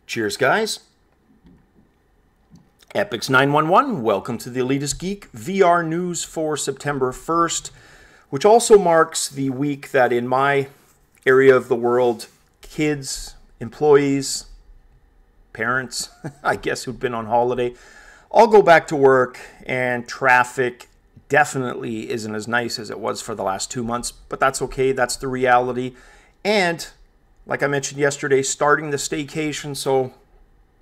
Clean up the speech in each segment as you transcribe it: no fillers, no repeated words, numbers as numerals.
Cheers, guys. Epics 911, welcome to the Elitist Geek VR news for September 1st, which also marks the week that in my area of the world, kids, employees, parents, I guess who've been on holiday, all go back to work, and traffic definitely isn't as nice as it was for the last 2 months, but that's okay. That's the reality. And like I mentioned yesterday, starting the staycation, so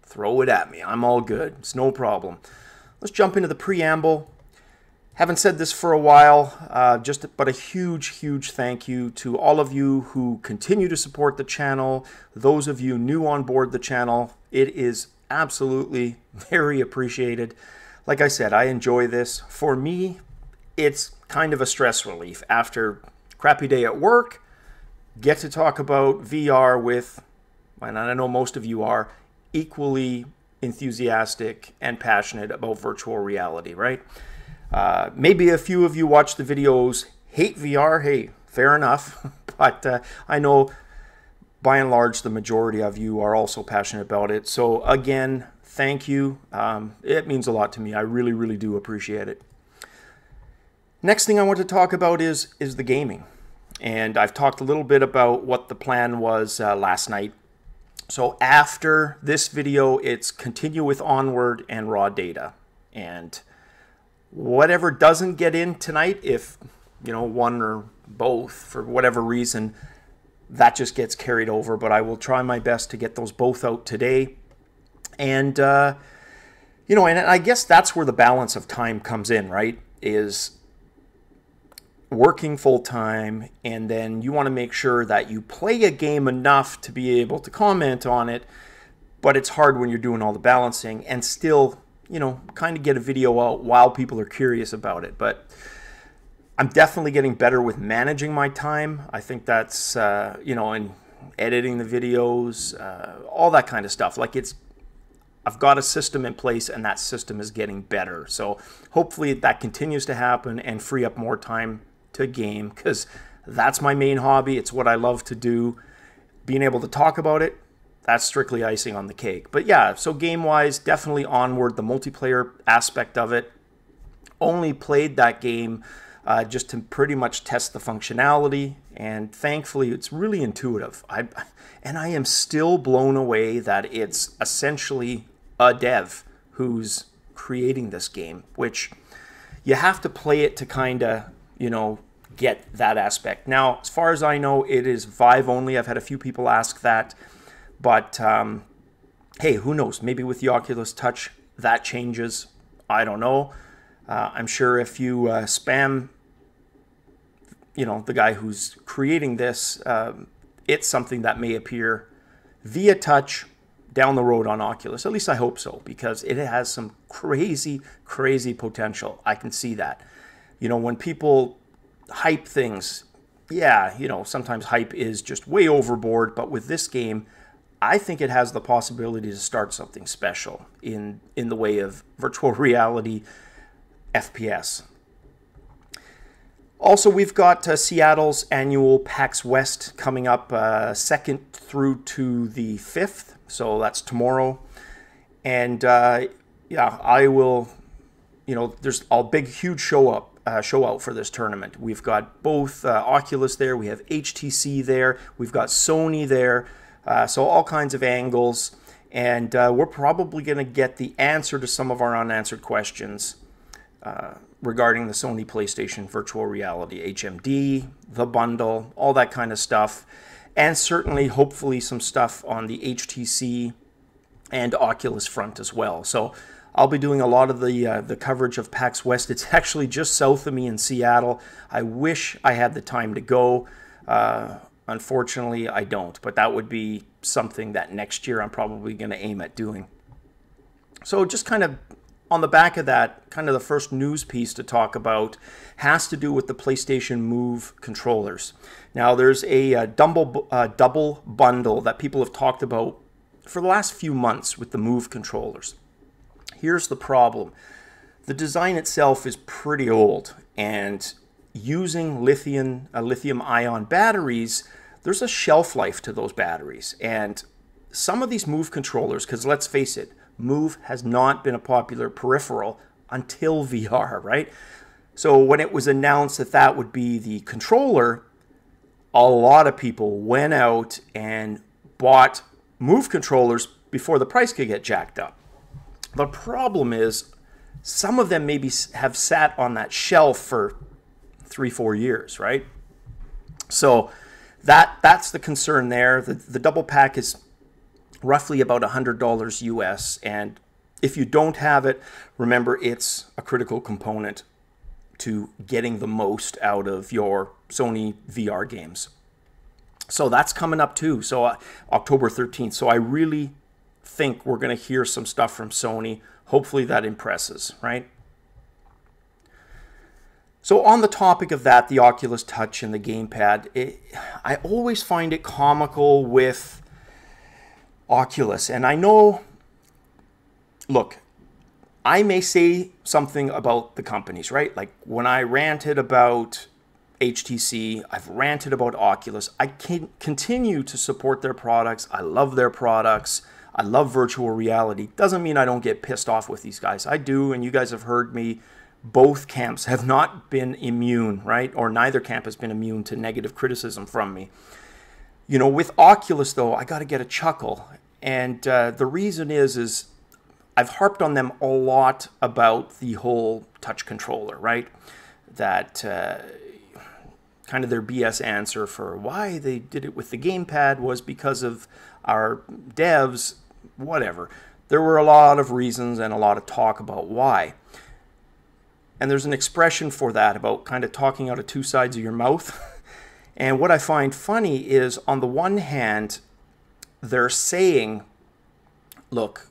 throw it at me. I'm all good. It's no problem. Let's jump into the preamble. Haven't said this for a while, but a huge thank you to all of you who continue to support the channel. Those of you new on board the channel, it is absolutely very appreciated. Like I said, I enjoy this. For me, it's kind of a stress relief. After a crappy day at work, get to talk about VR with, and I know most of you are, equally enthusiastic and passionate about virtual reality, right? Maybe a few of you watch the videos, hate VR. Hey, fair enough. But I know by and large the majority of you are also passionate about it. So again, thank you. It means a lot to me. I really do appreciate it. Next thing I want to talk about is the gaming. And I've talked a little bit about what the plan was last night. So after this video, it's continue with Onward and raw data. And whatever doesn't get in tonight, if one or both for whatever reason, that just gets carried over. But I will try my best to get those both out today. And and I guess that's where the balance of time comes in, right? Is working full-time, and then you want to make sure that you play a game enough to be able to comment on it, but it's hard when you're doing all the balancing and still, kind of get a video out while people are curious about it. But I'm definitely getting better with managing my time. I think that's, and editing the videos, all that kind of stuff. Like I've got a system in place, and that system is getting better. So hopefully that continues to happen and free up more time to game, because that's my main hobby. It's what I love to do. Being able to talk about it, that's strictly icing on the cake. But yeah, so game-wise, definitely Onward, the multiplayer aspect of it. Only played that game just to pretty much test the functionality, and thankfully it's really intuitive. I am still blown away that it's essentially a dev who's creating this game, which you have to play it to kind of get that aspect. Now, as far as I know, it is Vive only. I've had a few people ask that, but hey, who knows? Maybe with the Oculus Touch that changes. I don't know. I'm sure if you spam, the guy who's creating this, it's something that may appear via touch down the road on Oculus. At least I hope so, because it has some crazy potential. I can see that. When people hype things, yeah, sometimes hype is just way overboard, but with this game, I think it has the possibility to start something special in the way of virtual reality FPS. Also, we've got Seattle's annual Pax West coming up 2nd through to the 5th, so that's tomorrow. And yeah, I will, there's a big, huge show out for this tournament. We've got both Oculus there, we have HTC there, we've got Sony there, so all kinds of angles, and we're probably going to get the answer to some of our unanswered questions regarding the Sony PlayStation Virtual Reality HMD, the bundle, all that kind of stuff, and certainly, hopefully, some stuff on the HTC and Oculus front as well. So I'll be doing a lot of the coverage of PAX West. It's actually just south of me in Seattle. I wish I had the time to go. Unfortunately, I don't. But that would be something that next year I'm probably going to aim at doing. So just kind of on the back of that, kind of the first news piece to talk about has to do with the PlayStation Move controllers. Now, there's a double bundle that people have talked about for the last few months with the Move controllers. Here's the problem. The design itself is pretty old, and using lithium-ion batteries, there's a shelf life to those batteries. And some of these Move controllers, because let's face it, Move has not been a popular peripheral until VR, right? So when it was announced that that would be the controller, a lot of people went out and bought Move controllers before the price could get jacked up. The problem is some of them maybe have sat on that shelf for 3-4 years, right? So that's the concern there. The double pack is roughly about $100 US, and if you don't have it, remember it's a critical component to getting the most out of your Sony VR games. So that's coming up too, so October 13th. So I really think we're going to hear some stuff from Sony. Hopefully that impresses, right? So on the topic of that, the Oculus Touch and the Gamepad, I always find it comical with Oculus. And I know, look, I may say something about the companies, right? Like when I ranted about HTC, I've ranted about Oculus. I can continue to support their products. I love their products. I love virtual reality. Doesn't mean I don't get pissed off with these guys. I do, and you guys have heard me. Both camps have not been immune, right? Or neither camp has been immune to negative criticism from me. You know, with Oculus, though, I got to get a chuckle. And the reason is I've harped on them a lot about the whole touch controller, right? That kind of their BS answer for why they did it with the gamepad was because of our devs, whatever. There were a lot of reasons and a lot of talk about why. And there's an expression for that about kind of talking out of two sides of your mouth. And what I find funny is, on the one hand, they're saying, look,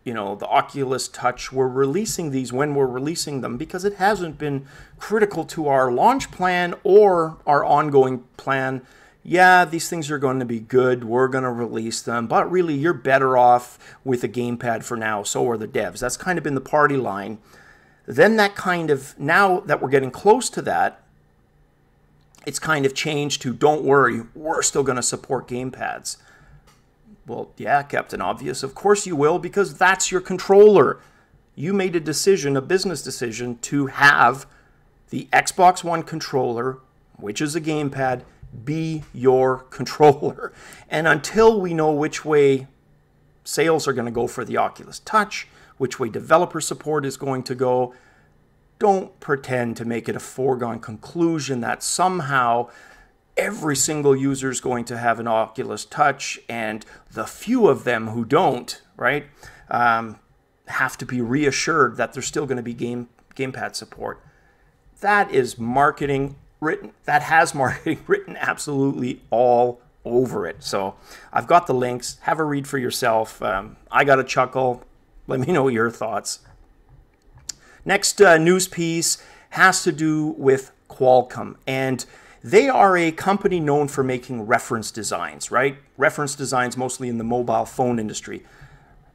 you know, the Oculus Touch, we're releasing these when we're releasing them because it hasn't been critical to our launch plan or our ongoing plan. Yeah, these things are going to be good. We're going to release them. But really, you're better off with a gamepad for now. So are the devs. That's kind of been the party line. Then that kind of, now that we're getting close to that, it's kind of changed to, don't worry, we're still going to support gamepads. Well, yeah, Captain Obvious, of course you will, because that's your controller. You made a decision, a business decision, to have the Xbox One controller, which is a gamepad, be your controller. And until we know which way sales are going to go for the Oculus Touch, which way developer support is going to go, don't pretend to make it a foregone conclusion that somehow every single user is going to have an Oculus Touch, and the few of them who don't, right, have to be reassured that there's still going to be gamepad support. That is marketing written, that has marketing written absolutely all over it. So I've got the links. Have a read for yourself. I got a chuckle. Let me know your thoughts. Next news piece has to do with Qualcomm, and they are a company known for making reference designs, right? Reference designs mostly in the mobile phone industry.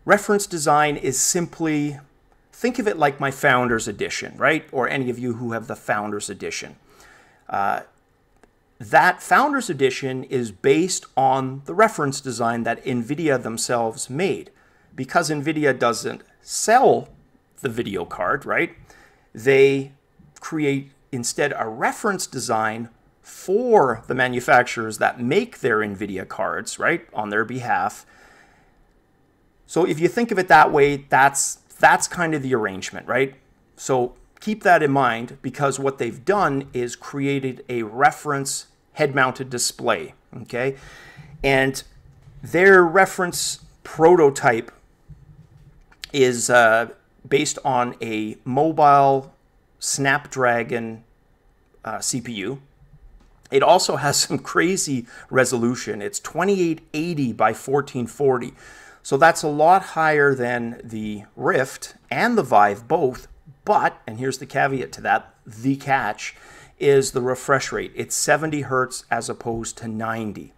Reference design is simply, think of it like my Founders Edition, right? Or any of you who have the Founders Edition. That Founders Edition is based on the reference design that NVIDIA themselves made. Because NVIDIA doesn't sell the video card, right? They create instead a reference design for the manufacturers that make their NVIDIA cards, right, on their behalf. So if you think of it that way, that's kind of the arrangement, right? So keep that in mind, because what they've done is created a reference head-mounted display, okay? And their reference prototype is based on a mobile Snapdragon CPU. It also has some crazy resolution. It's 2880 by 1440. So that's a lot higher than the Rift and the Vive both. But, and here's the caveat to that, the catch, is the refresh rate. It's 70 hertz as opposed to 90.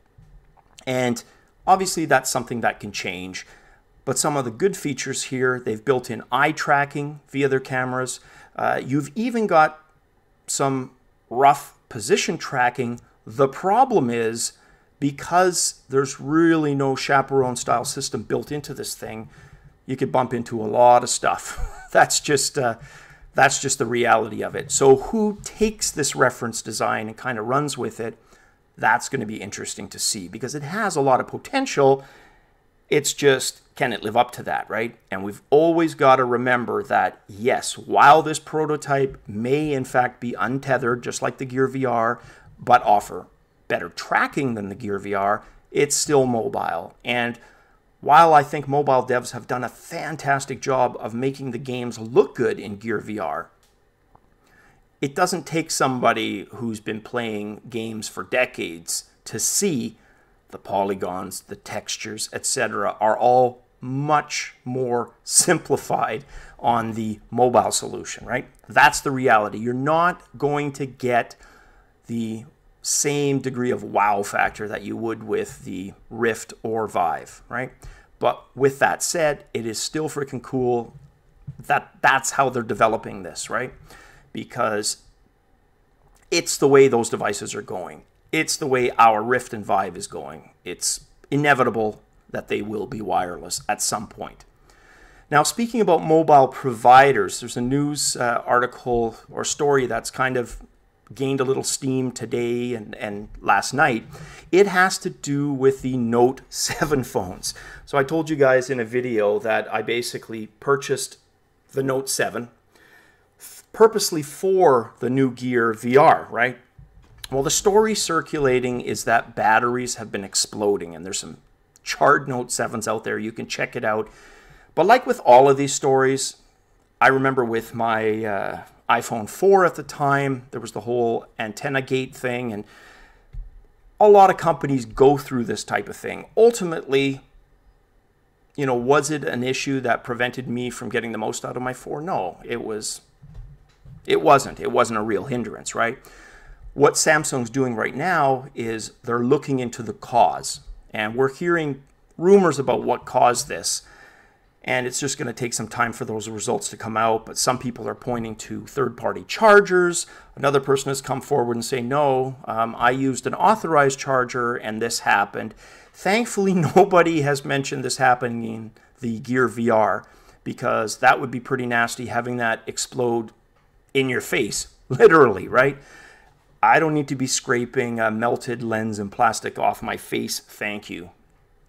And obviously that's something that can change. But some of the good features here, they've built in eye tracking via their cameras. You've even got some rough position tracking. The problem is, because there's really no chaperone style system built into this thing, you could bump into a lot of stuff. That's just the reality of it. So who takes this reference design and kind of runs with it? That's going to be interesting to see, because it has a lot of potential. It's just, can it live up to that, right? And we've always got to remember that, yes, while this prototype may in fact be untethered, just like the Gear VR, but offer better tracking than the Gear VR, it's still mobile. And while I think mobile devs have done a fantastic job of making the games look good in Gear VR, it doesn't take somebody who's been playing games for decades to see the polygons, the textures, etc. are all much more simplified on the mobile solution, right? That's the reality. You're not going to get the same degree of wow factor that you would with the Rift or Vive, right? But with that said, it is still freaking cool that that's how they're developing this, right? Because it's the way those devices are going. It's the way our Rift and Vive is going. It's inevitable that they will be wireless at some point. Now, speaking about mobile providers, there's a news article or story that's kind of gained a little steam today and last night. It has to do with the Note 7 phones. So I told you guys in a video that I basically purchased the Note 7 purposely for the new Gear VR, right? Well, the story circulating is that batteries have been exploding, and there's some charred Note 7s out there. You can check it out. But like with all of these stories, I remember with my iPhone 4 at the time, there was the whole antenna gate thing, and a lot of companies go through this type of thing. Ultimately, you know, was it an issue that prevented me from getting the most out of my 4? No, it wasn't. It wasn't a real hindrance, right? What Samsung's doing right now is they're looking into the cause, and we're hearing rumors about what caused this. And it's just going to take some time for those results to come out. But some people are pointing to third-party chargers. Another person has come forward and say, no, I used an authorized charger and this happened. Thankfully, nobody has mentioned this happening in the Gear VR, because that would be pretty nasty, having that explode in your face, literally, right? I don't need to be scraping melted lens and plastic off my face. Thank you.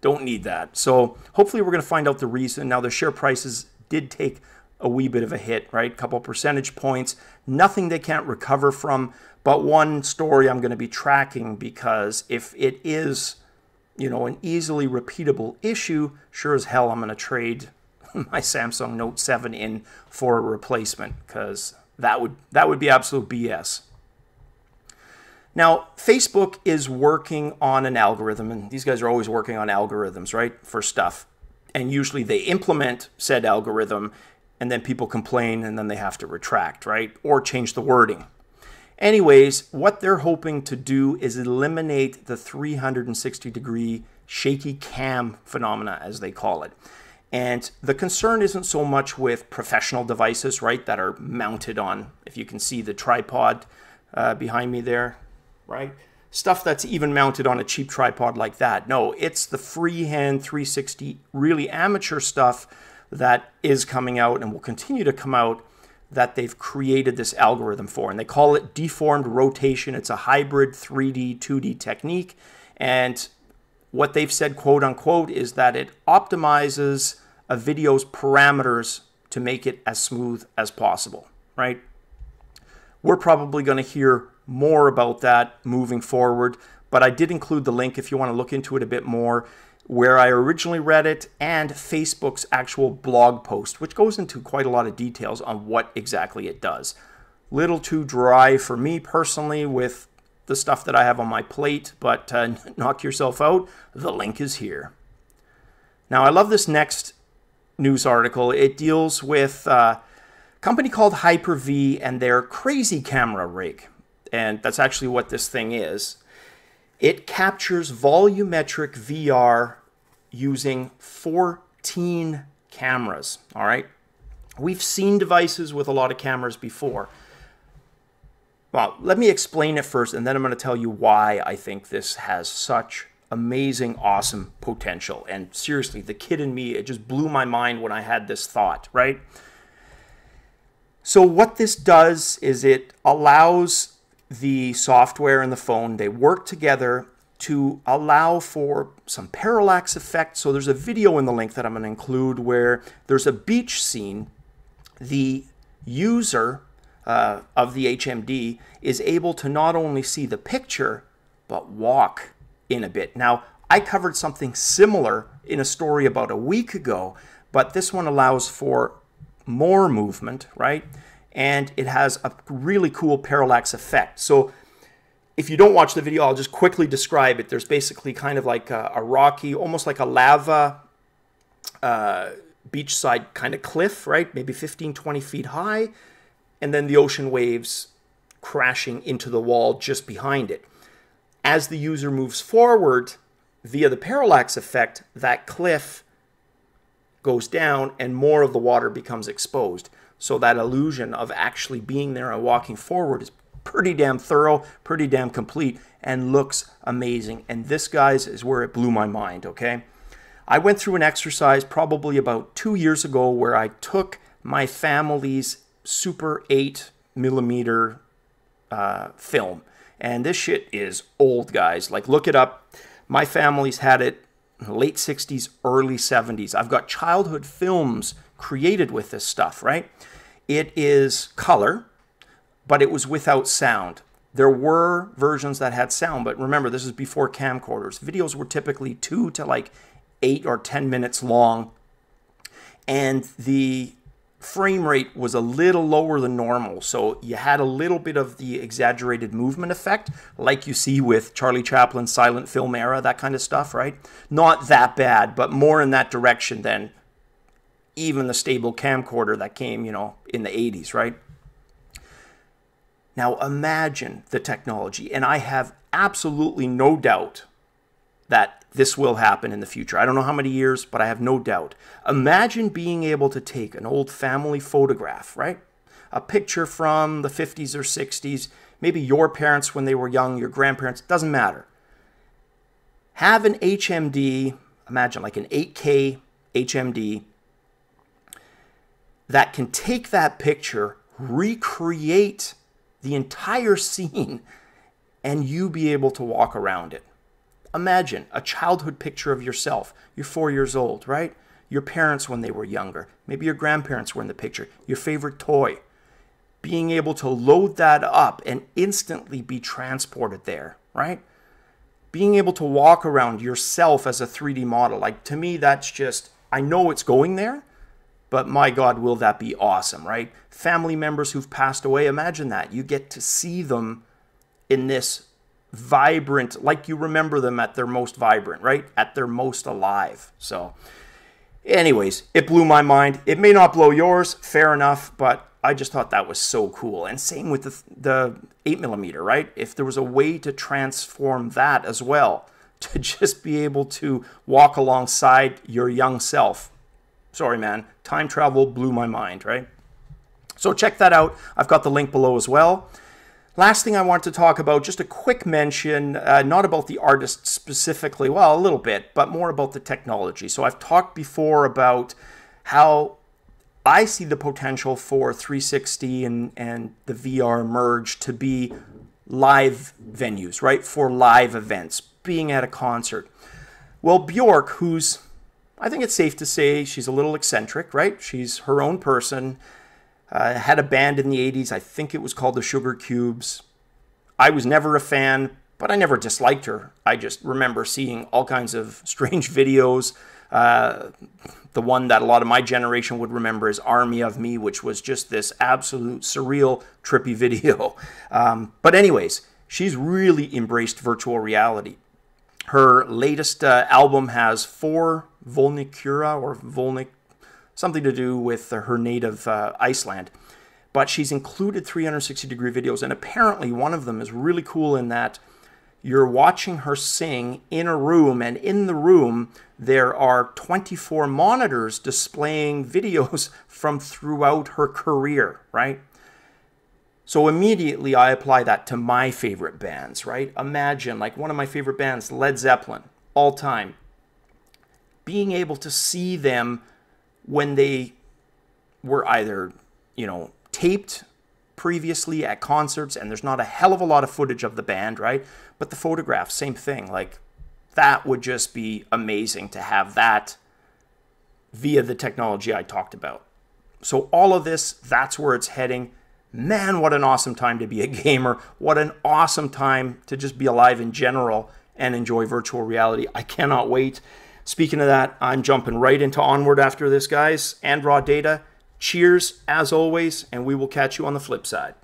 Don't need that. So hopefully we're going to find out the reason. Now, the share prices did take a wee bit of a hit, right? A couple percentage points. Nothing they can't recover from, but one story I'm going to be tracking, because if it is, you know, an easily repeatable issue, sure as hell I'm going to trade my Samsung Note 7 in for a replacement, because that would be absolute BS. Now, Facebook is working on an algorithm, and these guys are always working on algorithms, right, for stuff. And usually they implement said algorithm, and then people complain, and then they have to retract, right, or change the wording. Anyways, what they're hoping to do is eliminate the 360-degree shaky cam phenomena, as they call it. And the concern isn't so much with professional devices, right, that are mounted on, if you can see the tripod behind me there, right? Stuff that's even mounted on a cheap tripod like that. No, it's the freehand 360, really amateur stuff that is coming out and will continue to come out, that they've created this algorithm for. And they call it deformed rotation. It's a hybrid 3D, 2D technique. And what they've said, quote unquote, is that it optimizes a video's parameters to make it as smooth as possible, right? We're probably going to hear more about that moving forward, but I did include the link if you want to look into it a bit more, where I originally read it, and Facebook's actual blog post, which goes into quite a lot of details on what exactly it does. Little too dry for me personally with the stuff that I have on my plate, but knock yourself out. The link is here. Now, I love this next news article. It deals with a company called Hypervr and their Crazy Camera rig. And that's actually what this thing is. It captures volumetric VR using 14 cameras, all right? We've seen devices with a lot of cameras before. Well, let me explain it first, and then I'm going to tell you why I think this has such amazing, awesome potential. And seriously, the kid in me, it just blew my mind when I had this thought, right? So what this does is it allows the software and the phone, they work together to allow for some parallax effect. So there's a video in the link that I'm going to include where there's a beach scene. The user of the HMD is able to not only see the picture, but walk in a bit. Now, I covered something similar in a story about a week ago, but this one allows for more movement, right? And it has a really cool parallax effect. So if you don't watch the video, I'll just quickly describe it. There's basically kind of like a rocky, almost like a lava beachside kind of cliff, right? Maybe 15, 20 feet high. And then the ocean waves crashing into the wall just behind it. As the user moves forward via the parallax effect, that cliff goes down and more of the water becomes exposed. So that illusion of actually being there and walking forward is pretty damn thorough, pretty damn complete, and looks amazing. And this, guys, is where it blew my mind, okay? I went through an exercise probably about 2 years ago where I took my family's Super 8mm film. And this shit is old, guys. Like, look it up. My family's had it in the late 60s, early 70s. I've got childhood films created with this stuff, right? It is color, but it was without sound. There were versions that had sound, but remember, this is before camcorders. Videos were typically 2 to like 8 or 10 minutes long, and the frame rate was a little lower than normal, so you had a little bit of the exaggerated movement effect, like you see with Charlie Chaplin's silent film era, that kind of stuff, right? Not that bad, but more in that direction than even the stable camcorder that came, you know, in the 80s, right? Now imagine the technology, and I have absolutely no doubt that this will happen in the future. I don't know how many years, but I have no doubt. Imagine being able to take an old family photograph, right? A picture from the 50s or 60s, maybe your parents when they were young, your grandparents, doesn't matter. Have an HMD, imagine like an 8K HMD, that can take that picture, recreate the entire scene, and you be able to walk around it. Imagine a childhood picture of yourself. You're 4 years old, right? Your parents when they were younger. Maybe your grandparents were in the picture. Your favorite toy. Being able to load that up and instantly be transported there, right? Being able to walk around yourself as a 3D model. Like, to me, that's just, I know it's going there, but my God, will that be awesome, right? Family members who've passed away, imagine that. You get to see them in this vibrant, like you remember them at their most vibrant, right? At their most alive. So anyways, it blew my mind. It may not blow yours, fair enough, but I just thought that was so cool. And same with the 8mm, right? If there was a way to transform that as well, to just be able to walk alongside your young self. Sorry, man. Time travel blew my mind, right? So check that out. I've got the link below as well. Last thing I want to talk about, just a quick mention, not about the artist specifically, well, a little bit, but more about the technology. So I've talked before about how I see the potential for 360 and the VR merge to be live venues, right? For live events, being at a concert. Well, Bjork, who's, I think it's safe to say she's a little eccentric, right? She's her own person. Had a band in the 80s. I think it was called the Sugar Cubes. I was never a fan, but I never disliked her. I just remember seeing all kinds of strange videos. The one that a lot of my generation would remember is Army of Me, which was just this absolute surreal, trippy video. But anyways, she's really embraced virtual reality. Her latest album has 4 Volnicura or Volnic, something to do with her native Iceland. But she's included 360-degree videos, and apparently one of them is really cool in that you're watching her sing in a room, and in the room there are 24 monitors displaying videos from throughout her career, right? So immediately I apply that to my favorite bands, right? Imagine, like one of my favorite bands, Led Zeppelin. all time. Being able to see them when they were either, you know, taped previously at concerts, and there's not a hell of a lot of footage of the band, right? But the photographs, same thing. Like, that would just be amazing to have that via the technology I talked about. So all of this, that's where it's heading. Man, what an awesome time to be a gamer. What an awesome time to just be alive in general and enjoy virtual reality. I cannot wait. Speaking of that, I'm jumping right into Onward after this, guys, and Raw Data. Cheers, as always, and we will catch you on the flip side.